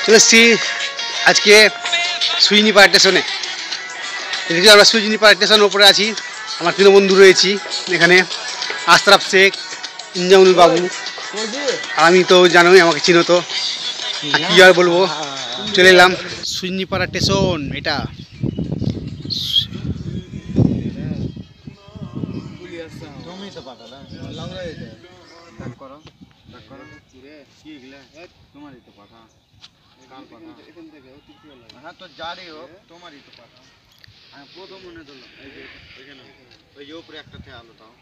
চলে এসেছি আজকে সুইনিপাড়া স্টেশনে। দেখছি আমরা সুইনিপাড়া স্টেশনের উপরে আছি। আমার তিন বন্ধু রয়েছি এখানে, আশরাফ শেখ, ইনজামুল বাবু। আমি তো জানোই, আমাকে চিনো তো, কী আর বলবো। চলে এলাম সুইনিপাড়া স্টেশন। এটা তো জারি হোক তোমারই তো কথা। আমি প্রথম মনে ধরলাম ওই যে উপরে একটা আলো তাও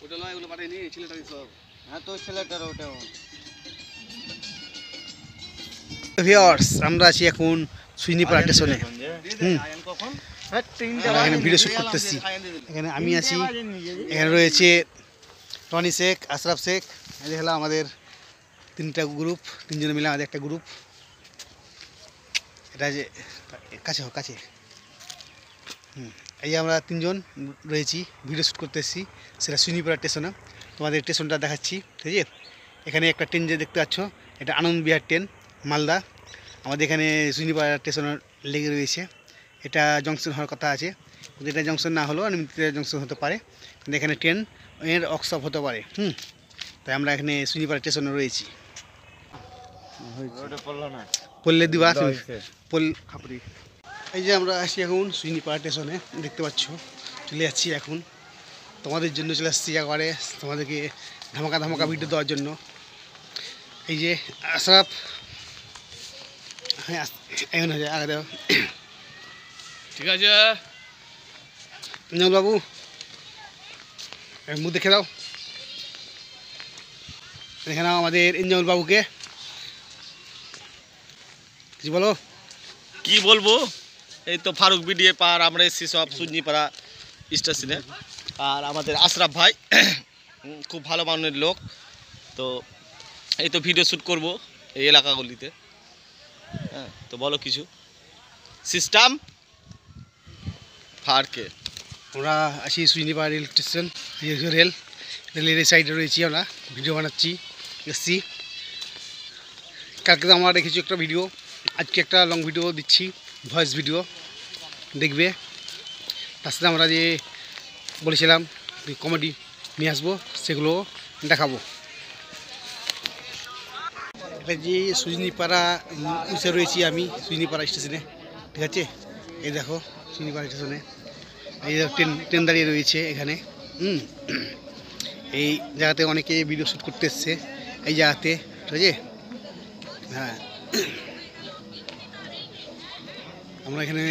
ওটা নয়, ওগুলো পাঠাইনি, ছেলেটাই সব। হ্যাঁ তো ছেলেটার ওটাও। ভিউয়ার্স, আমরা আছি এখন সুইনিপাড়া স্টেশনে। এখানে ভিডিও শ্যুট করতেছি। এখানে আমি আছি, এখানে রয়েছে টনি শেখ, আশরাফ শেখ। এই হলো আমাদের তিনটা গ্রুপ, তিনজনে মিলে আমাদের একটা গ্রুপ। এটা যে কাছে হোক কাছে, এই আমরা তিনজন রয়েছি, ভিডিও শ্যুট করতে এসেছি। সেটা সুইনিপাড়া স্টেশনে, তোমাদের স্টেশনটা দেখাচ্ছি। ঠিক আছে, এখানে একটা ট্রেন যে দেখতে পাচ্ছ, এটা আনন্দ বিহার ট্রেন, মালদা। আমাদের এখানে সুইনিপাড়া স্টেশনের লেগে রয়েছে। এটা জংশন হওয়ার কথা আছে, কিন্তু এটা জংশন না হলেও নিমিত্তে জংশন হতে পারে। কিন্তু এখানে ট্রেন এর ওয়ার্কশপ হতে পারে। তাই আমরা এখানে সুইনিপাড়া স্টেশনে রয়েছি। পল্লে দিবা খাপড়ি। এই যে আমরা আসি এখন সুইনিপাড়া স্টেশনে, দেখতে পাচ্ছ। চলে যাচ্ছি এখন, তোমাদের জন্য চলে আসছি একবারে, তোমাদেরকে ধামাকা ধামাকা ভিডিও দেওয়ার জন্য। এই যে আশরাফ, হ্যাঁ এখন হয়ে যায় আগে দেওয়া। ঠিক আছে ইনজামুল বাবু, মুখ দেখে দাও। এখানে আমাদের ইনজামুল বাবুকে কিছু বলো। কি বলবো, এই তো ফারুক বিডিএ পার আমরা এসেছি সব সুইনিপাড়া স্টেশনে। আর আমাদের আশরাফ ভাই খুব ভালো মানের লোক। তো এই তো ভিডিও শ্যুট করব এই এলাকাগুলিতে। হ্যাঁ, তো বলো কিছু সিস্টেম ফারকে। আমরা আসি সুইনিপাড়া রেল স্টেশন, রেলের সাইডে রয়েছি, আমরা ভিডিও বানাচ্ছি এসছি। কালকে তো আমরা রেখেছি একটা ভিডিও, আজকে একটা লং ভিডিও দিচ্ছি, ভয়েস ভিডিও দেখবে। তার সাথে আমরা যে বলেছিলাম কমেডি নিয়ে আসবো, সেগুলো দেখাবো। এটা যে সুইনিপাড়া উঁচে রয়েছি আমি, সুইনিপাড়া স্টেশনে। ঠিক আছে, এই দেখো সুইনিপাড়া স্টেশনে এই ট্রেন দাঁড়িয়ে রয়েছে এখানে। এই জায়গাতে অনেকে ভিডিও শ্যুট করতে এসছে এই জায়গাতে। ঠিক আছে, হ্যাঁ আমরা এখানে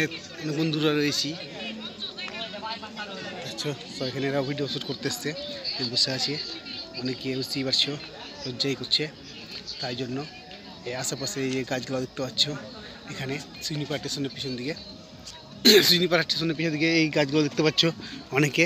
বন্ধুরা রয়েছি, আচ্ছা। তো এখানে এরা ভিডিও শ্যুট করতে এসছে, বসে আছে। অনেকে বুঝতেই পারছো লজ্জাই করছে, তাই জন্য এই আশেপাশে এই গাছগুলো দেখতে পাচ্ছ এখানে সুইনিপাড়া স্টেশনের পিছন দিকে। সুইনিপাড়া স্টেশনের পিছন দিকে এই গাছগুলো দেখতে পাচ্ছ অনেকে।